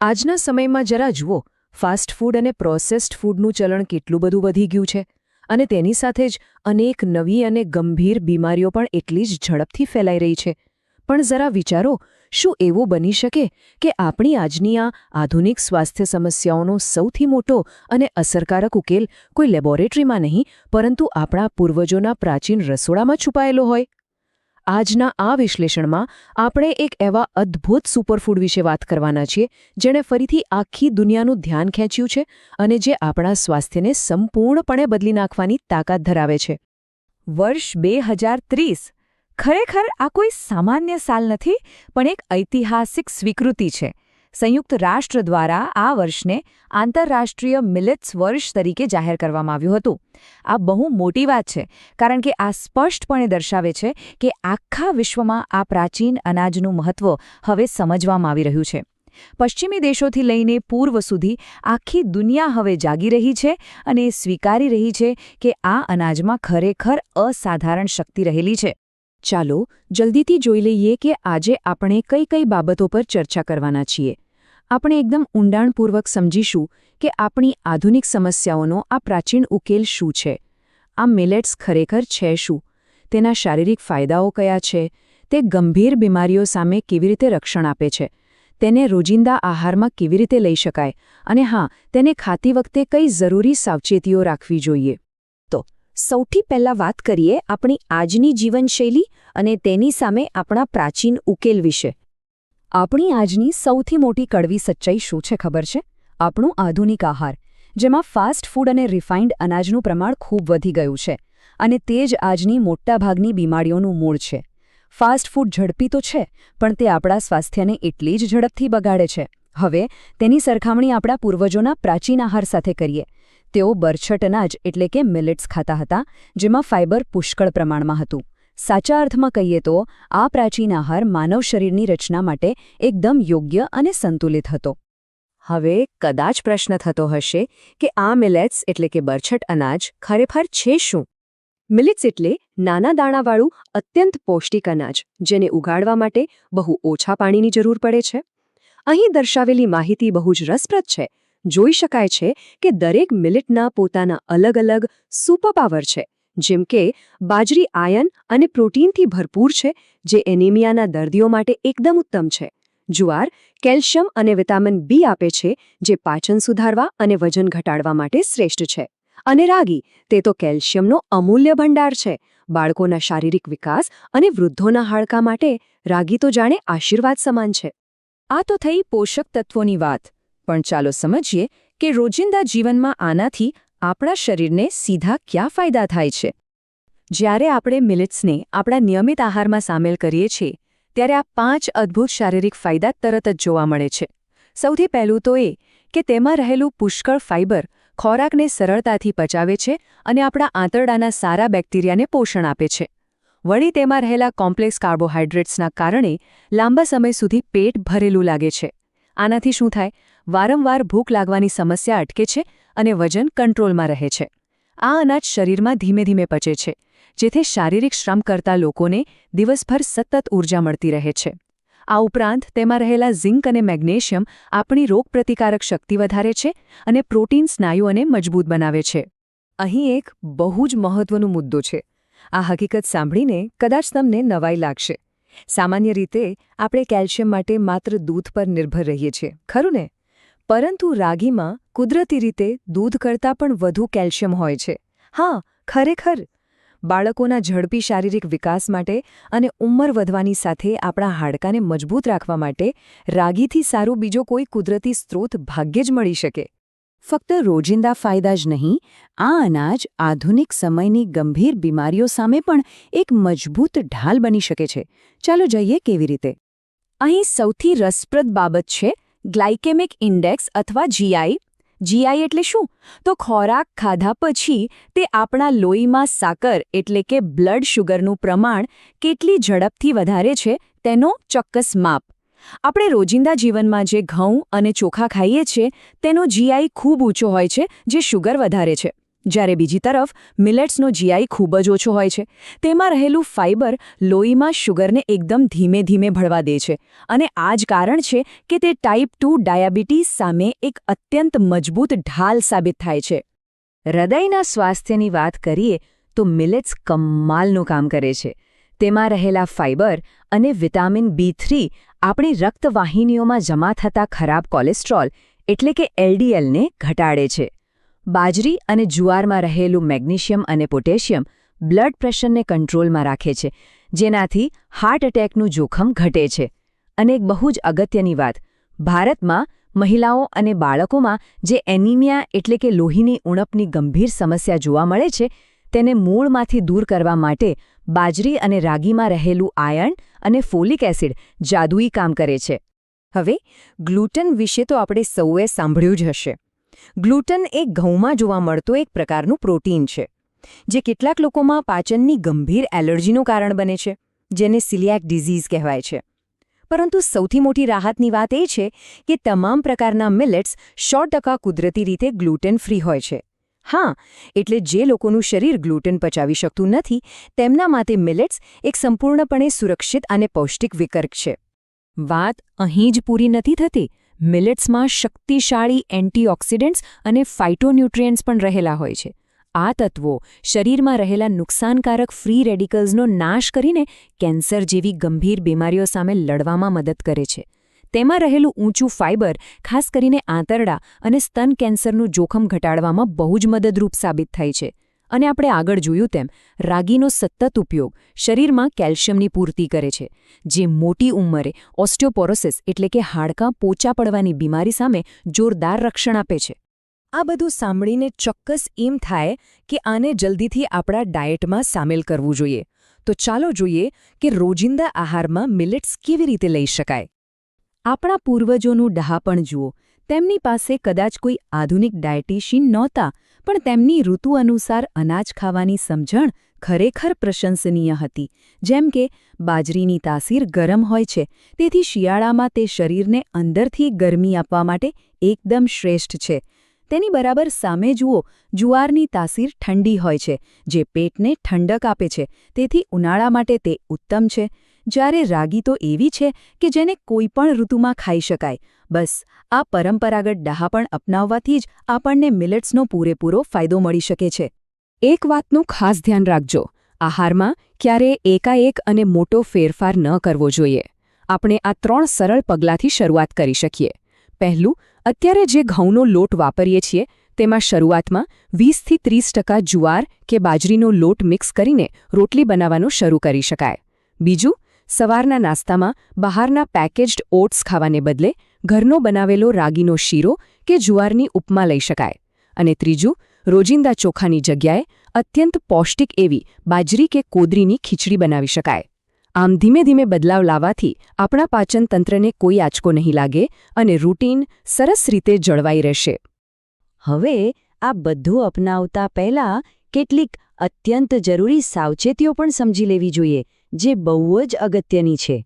આજના સમયમાં જરા જુઓ, ફાસ્ટ ફૂડ અને પ્રોસેસ્ડ ફૂડનું ચલણ કેટલું બધું વધી ગયું છે અને તેની સાથે જ અનેક નવી અને ગંભીર બીમારીઓ પણ એટલી જ ઝડપથી ફેલાઈ રહી છે. પણ જરા વિચારો, શું એવું બની શકે કે આપણી આજની આ આધુનિક સ્વાસ્થ્ય સમસ્યાઓનો સૌથી મોટો અને અસરકારક ઉકેલ કોઈ લેબોરેટરીમાં નહીં, પરંતુ આપણા પૂર્વજોના પ્રાચીન રસોડામાં છુપાયેલો હોય? આજના આ વિશ્લેષણમાં આપણે એક એવા અદ્ભુત સુપરફૂડ વિશે વાત કરવાના છીએ જેણે ફરીથી આખી દુનિયાનું ધ્યાન ખેંચ્યું છે અને જે આપણા સ્વાસ્થ્યને સંપૂર્ણપણે બદલી નાખવાની તાકાત ધરાવે છે. વર્ષ 2030 ખરેખર આ કોઈ સામાન્ય સાલ નથી, પણ એક ઐતિહાસિક સ્વીકૃતિ છે. સંયુક્ત રાષ્ટ્ર દ્વારા આ વર્ષને આંતરરાષ્ટ્રીય મિલેટ્સ વર્ષ તરીકે જાહેર કરવામાં આવ્યું હતું. આ બહુ મોટી વાત છે, કારણ કે આ સ્પષ્ટપણે દર્શાવે છે કે આખા વિશ્વમાં આ પ્રાચીન અનાજનું મહત્વ હવે સમજવામાં આવી રહ્યું છે. પશ્ચિમી દેશોથી લઈને પૂર્વ સુધી આખી દુનિયા હવે જાગી રહી છે અને સ્વીકારી રહી છે કે આ અનાજમાં ખરેખર અસાધારણ શક્તિ રહેલી છે. ચાલો જલ્દીથી જોઈ લઈએ કે આજે આપણે કઈ કઈ બાબતો પર ચર્ચા કરવાના છીએ. આપણે એકદમ ઊંડાણપૂર્વક સમજીશું કે આપણી આધુનિક સમસ્યાઓનો આ પ્રાચીન ઉકેલ શું છે. આ મિલેટ્સ ખરેખર છે શું? તેના શારીરિક ફાયદાઓ કયા છે? તે ગંભીર બીમારીઓ સામે કેવી રીતે રક્ષણ આપે છે? તેને રોજિંદા આહારમાં કેવી રીતે લઈ શકાય? અને હા, તેને ખાતી વખતે કઈ જરૂરી સાવચેતીઓ રાખવી જોઈએ? તો સૌથી પહેલાં વાત કરીએ આપણી આજની જીવનશૈલી અને તેની સામે આપણા પ્રાચીન ઉકેલ વિશે. આપણી આજની સૌથી મોટી કડવી સચ્ચાઈ શું છે ખબર છે? આપણું આધુનિક આહાર, જેમાં ફાસ્ટ ફૂડ અને રિફાઇન્ડ અનાજનું પ્રમાણ ખૂબ વધી ગયું છે, અને તે જ આજની મોટાભાગની બીમારીઓનું મૂળ છે. ફાસ્ટ ફૂડ ઝડપી તો છે, પણ તે આપણા સ્વાસ્થ્યને એટલી જ ઝડપથી બગાડે છે. હવે તેની સરખામણી આપણા પૂર્વજોના પ્રાચીન આહાર સાથે કરીએ. તેઓ બરછટ અનાજ એટલે કે મિલેટ્સ ખાતા હતા, જેમાં ફાઇબર પુષ્કળ પ્રમાણમાં હતું. સાચા અર્થમાં કહીએ તો આ પ્રાચીન આહાર માનવ શરીરની રચના માટે એકદમ યોગ્ય અને સંતુલિત હતો. હવે કદાચ પ્રશ્ન થતો હશે કે આ મિલેટ્સ એટલે કે બરછટ અનાજ ખરેખર છે શું? મિલેટ્સ એટલે નાના દાણાવાળું અત્યંત પૌષ્ટિક અનાજ, જેને ઉગાડવા માટે બહુ ઓછા પાણીની જરૂર પડે છે. અહીં દર્શાવેલી માહિતી બહુ જ રસપ્રદ છે. જોઈ શકાય છે કે દરેક મિલેટના પોતાના અલગ અલગ સુપરપાવર છે. જેમ કે બાજરી આયર્ન અને પ્રોટીનથી ભરપૂર છે, જે એનિમિયાના દર્દીઓ માટે એકદમ ઉત્તમ છે. જુવાર કેલ્શિયમ અને વિટામિન બી આપે છે, જે પાચન સુધારવા અને વજન ઘટાડવા માટે શ્રેષ્ઠ છે. અને રાગી, તે તો કેલ્શિયમનો અમૂલ્ય ભંડાર છે. બાળકોના શારીરિક વિકાસ અને વૃદ્ધોના હાડકાં માટે રાગી તો જાણે આશીર્વાદ સમાન છે. આ તો થઈ પોષક તત્વોની વાત, પણ ચાલો સમજીએ કે રોજિંદા જીવનમાં આનાથી આપણા શરીરને સીધા ક્યાં ફાયદા થાય છે. જ્યારે આપણે મિલેટ્સને આપણા નિયમિત આહારમાં સામેલ કરીએ છીએ, ત્યારે આ 5 અદ્ભુત શારીરિક ફાયદા તરત જ જોવા મળે છે. સૌથી પહેલું તો એ કે તેમાં રહેલું પુષ્કળ ફાઇબર ખોરાકને સરળતાથી પચાવે છે અને આપણા આંતરડાના સારા બેક્ટેરિયાને પોષણ આપે છે. વળી તેમાં રહેલા કોમ્પ્લેક્સ કાર્બોહાઇડ્રેટ્સના કારણે લાંબા સમય સુધી પેટ ભરેલું લાગે છે. આનાથી શું થાય? વારંવાર ભૂખ લાગવાની સમસ્યા અટકે છે અને વજન કંટ્રોલમાં રહે છે. આ અનાજ શરીરમાં ધીમે ધીમે પચે છે, જેથી શારીરિક શ્રમ કરતા લોકોને દિવસભર સતત ઊર્જા મળતી રહે છે. આ ઉપરાંત તેમાં રહેલા ઝિંક અને મેગ્નેશિયમ આપણી રોગપ્રતિકારક શક્તિ વધારે છે અને પ્રોટીન સ્નાયુઓને મજબૂત બનાવે છે. અહીં એક બહુ જ મહત્વનો મુદ્દો છે. આ હકીકત સાંભળીને કદાચ તમને નવાઈ લાગશે. સામાન્ય રીતે આપણે કેલ્શિયમ માટે માત્ર દૂધ પર નિર્ભર રહીએ છીએ, ખરું ને? પરંતુ રાગીમાં કુદરતી રીતે દૂધ કરતાં પણ વધુ કેલ્શિયમ હોય છે. હા, ખરેખર. બાળકોના ઝડપી શારીરિક વિકાસ માટે અને ઉંમર વધવાની સાથે આપણા હાડકાને મજબૂત રાખવા માટે રાગીથી સારું બીજો કોઈ કુદરતી સ્ત્રોત ભાગ્યે જ મળી શકે. ફક્ત રોજિંદા ફાયદા જ નહીં, આ અનાજ આધુનિક સમયની ગંભીર બીમારીઓ સામે પણ એક મજબૂત ઢાલ બની શકે છે. ચાલો જોઈએ કેવી રીતે. અહીં સૌથી રસપ્રદ બાબત છે ગ્લાયકેમિક ઇન્ડેક્સ અથવા જીઆઈ. જીઆઈ એટલે શું? તો ખોરાક ખાધા પછી તે આપણા લોહીમાં સાકર એટલે કે બ્લડ શુગરનું પ્રમાણ કેટલી ઝડપથી વધારે છે તેનો ચોક્કસ માપ. આપણે રોજિંદા જીવનમાં જે ઘઉં અને ચોખા ખાઈએ છીએ તેનો જીઆઈ ખૂબ ઊંચો હોય છે, જે શુગર વધારે છે. જ્યારે બીજી તરફ મિલેટ્સનો જીઆઈ ખૂબ જ ઓછો હોય છે. તેમાં રહેલું ફાઇબર લોહીમાં શુગરને એકદમ ધીમે ધીમે ભળવા દે છે અને આ જ કારણ છે કે તે ટાઈપ 2 ડાયાબિટીસ સામે એક અત્યંત મજબૂત ઢાલ સાબિત થાય છે. હૃદયના સ્વાસ્થ્યની વાત કરીએ તો મિલેટ્સ કમાલનું કામ કરે છે. તેમાં રહેલા ફાઇબર અને વિટામિન B3 આપણી રક્તવાહિનીઓમાં જમા થતા ખરાબ કોલેસ્ટ્રોલ એટલે કે LDLને ઘટાડે છે. બાજરી અને જુવારમાં રહેલું મેગ્નેશિયમ અને પોટેશિયમ બ્લડ પ્રેશરને કંટ્રોલમાં રાખે છે, જેનાથી હાર્ટ એટેકનું જોખમ ઘટે છે. અને એક બહુ જ અગત્યની વાત, ભારતમાં મહિલાઓ અને બાળકોમાં જે એનિમિયા એટલે કે લોહીની ઉણપની ગંભીર સમસ્યા જોવા મળે છે, તેને મૂળમાંથી દૂર કરવા માટે બાજરી અને રાગીમાં રહેલું આયર્ન અને ફોલિક એસિડ જાદુઈ કામ કરે છે. હવે ગ્લુટન વિશે તો આપણે સૌએ સાંભળ્યું જ હશે. ગ્લુટન એ ઘઉંમાં જોવા મળતો એક પ્રકારનું પ્રોટીન છે, જે કેટલાક લોકોમાં પાચનની ગંભીર એલર્જીનું કારણ બને છે, જેને સિલિયાક ડિઝીઝ કહેવાય છે. પરંતુ સૌથી મોટી રાહતની વાત એ છે કે તમામ પ્રકારના મિલેટ્સ 100% કુદરતી રીતે ગ્લુટેન ફ્રી હોય છે. હા, એટલે જે લોકોનું શરીર ગ્લુટેન પચાવી શકતું નથી, તેમના માટે મિલેટ્સ એક સંપૂર્ણપણે સુરક્ષિત અને પૌષ્ટિક વિકલ્પ છે. વાત અહીં જ પૂરી નથી થતી. મિલેટ્સમાં શક્તિશાળી એન્ટીઓક્સિડન્ટ્સ અને ફાઇટોન્યુટ્રિયન્ટ્સ પણ રહેલા હોય છે. આ તત્વો શરીરમાં રહેલા નુકસાનકારક ફ્રી રેડિકલ્સનો નાશ કરીને કેન્સર જેવી ગંભીર બીમારીઓ સામે લડવામાં મદદ કરે છે. તેમાં રહેલું ઊંચું ફાઇબર ખાસ કરીને આંતરડા અને સ્તન કેન્સરનું જોખમ ઘટાડવામાં બહુ જ મદદરૂપ સાબિત થાય છે. અને આપણે આગળ જોયું તેમ રાગીનો સતત ઉપયોગ શરીરમાં કેલ્શિયમની પૂર્તિ કરે છે, જે મોટી ઉંમરે ઓસ્ટિયોપોરોસિસ એટલે કે હાડકાં પોચા પડવાની બીમારી સામે જોરદાર રક્ષણ આપે છે. આ બધું સાંભળીને ચોક્કસ એમ થાય કે આને જલ્દીથી આપણા ડાયટમાં સામેલ કરવું જોઈએ. તો ચાલો જોઈએ કે રોજિંદા આહારમાં મિલેટ્સ કેવી રીતે લઈ શકાય. આપણા પૂર્વજોનું ડહાપણ જુઓ. તેમની પાસે કદાચ કોઈ આધુનિક ડાયટિશિયન નહોતા, પણ તેમની ઋતુ અનુસાર અનાજ ખાવાની સમજણ ખરેખર પ્રશંસનીય હતી. જેમ કે બાજરીની તાસીર ગરમ હોય છે, તેથી શિયાળામાં તે શરીરને અંદરથી ગરમી આપવા માટે એકદમ શ્રેષ્ઠ છે. તેની બરાબર સામે જુઓ, જુવારની તાસીર ઠંડી હોય છે, જે પેટને ઠંડક આપે છે, તેથી ઉનાળા માટે તે ઉત્તમ છે. જ્યારે રાગી તો એવી છે કે જેને કોઈપણ ઋતુમાં ખાઈ શકાય. બસ આ પરંપરાગત ડહાપણ અપનાવવાથી જ આપણને મિલેટ્સનો પૂરેપૂરો ફાયદો મળી શકે છે. એક વાતનું ખાસ ધ્યાન રાખજો, આહારમાં ક્યારેય એકાએક અને મોટો ફેરફાર ન કરવો જોઈએ. આપણે આ 3 સરળ પગલાંથી શરૂઆત કરી શકીએ. પહેલું, અત્યારે જે ઘઉંનો લોટ વાપરીએ છીએ, તેમાં શરૂઆતમાં 20-30% જુવાર કે બાજરીનો લોટ મિક્સ કરીને રોટલી બનાવવાનું શરૂ કરી શકાય. બીજું, સવારના નાસ્તામાં બહારના પેકેજ્ડ ઓટ્સ ખાવાને બદલે ઘરનો બનાવેલો રાગીનો શીરો કે જુવારની ઉપમા લઈ શકાય. અને ત્રીજું, રોજિંદા ચોખાની જગ્યાએ અત્યંત પૌષ્ટિક એવી બાજરી કે કોદરીની ખીચડી બનાવી શકાય. આમ ધીમે ધીમે બદલાવ લાવવાથી આપણા પાચન તંત્રને કોઈ આંચકો નહીં લાગે અને રૂટીન સરસ રીતે જળવાઈ રહેશે. હવે આ બધું અપનાવતા પહેલાં કેટલીક અત્યંત જરૂરી સાવચેતીઓ પણ સમજી લેવી જોઈએ, જે બહુ જ અગત્યની છે.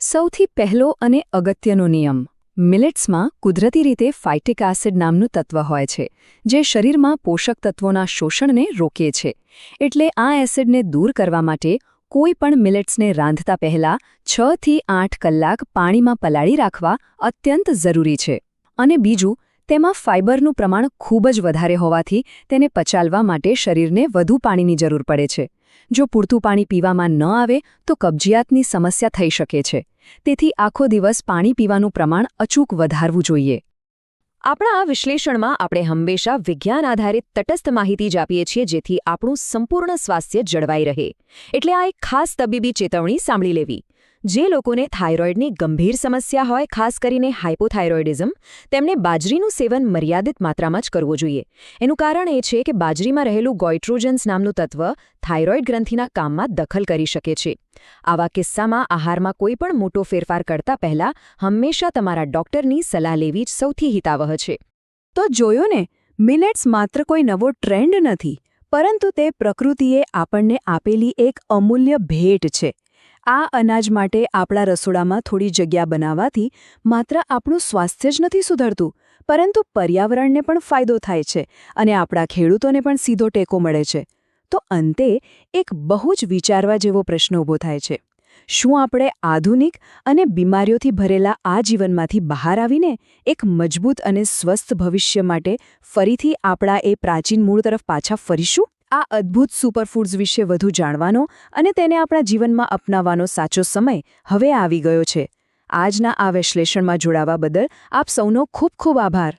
સૌથી પહેલો અને અગત્યનો નિયમ, મિલેટ્સમાં કુદરતી રીતે ફાઇટિક એસિડ નામનું તત્વ હોય છે, જે શરીરમાં પોષક તત્વોના શોષણને રોકે છે. એટલે આ એસિડને દૂર કરવા માટે કોઈ પણ મિલેટ્સને રાંધતા પહેલાં 6 થી 8 કલાક પાણીમાં પલાળી રાખવા અત્યંત જરૂરી છે. અને બીજું, તેમાં ફાઇબરનું પ્રમાણ ખૂબ જ વધારે હોવાથી તેને પચાવવા માટે શરીરને વધુ પાણીની જરૂર પડે છે. જો પૂરતું પાણી પીવામાં ન આવે તો કબજિયાતની સમસ્યા થઈ શકે છે. તેથી આખો દિવસ પાણી પીવાનું પ્રમાણ અચૂક વધારવું જોઈએ. આપણા આ વિશ્લેષણમાં આપણે હંમેશા વિજ્ઞાન આધારિત તટસ્થ માહિતી જ આપીએ છીએ, જેથી આપણું સંપૂર્ણ સ્વાસ્થ્ય જળવાઈ રહે. એટલે આ એક ખાસ તબીબી ચેતવણી સાંભળી લેવી. જે લોકોને થાઇરોઇડની ગંભીર સમસ્યા હોય, ખાસ કરીને હાઇપોથાઇરોઇડિઝમ, તેમને બાજરીનું સેવન મર્યાદિત માત્રામાં જ કરવું જોઈએ. એનું કારણ એ છે કે બાજરીમાં રહેલું ગોઇટ્રોજન્સ નામનું તત્વ થાઇરોઇડ ગ્રંથિના કામમાં દખલ કરી શકે છે. આવા કિસ્સામાં આહારમાં કોઈ પણ મોટો ફેરફાર કરતા પહેલા હંમેશા તમારા ડોક્ટરની સલાહ લેવી જ સૌથી હિતાવહ છે. તો જોયો ને, મિલેટ્સ માત્ર કોઈ નવો ટ્રેન્ડ નથી, પરંતુ તે પ્રકૃતિએ આપણને આપેલી એક અમૂલ્ય ભેટ છે. આ અનાજ માટે આપણા રસોડામાં થોડી જગ્યા બનાવવાથી માત્ર આપણું સ્વાસ્થ્ય જ નથી સુધરતું, પરંતુ પર્યાવરણને પણ ફાયદો થાય છે અને આપણા ખેડૂતોને પણ સીધો ટેકો મળે છે. તો અંતે એક બહુ જ વિચારવા જેવો પ્રશ્ન ઊભો થાય છે. શું આપણે આધુનિક અને બીમારીઓથી ભરેલા આ જીવનમાંથી બહાર આવીને એક મજબૂત અને સ્વસ્થ ભવિષ્ય માટે ફરીથી આપણા એ પ્રાચીન મૂળ તરફ પાછા ફરીશું? આ અદ્ભુત સુપરફૂડ્સ વિશે વધુ જાણવાનો અને તેને આપણા જીવનમાં અપનાવવાનો સાચો સમય હવે આવી ગયો છે. આજના આ વિશ્લેષણમાં જોડાવા બદલ આપ સૌનો ખૂબ ખૂબ આભાર.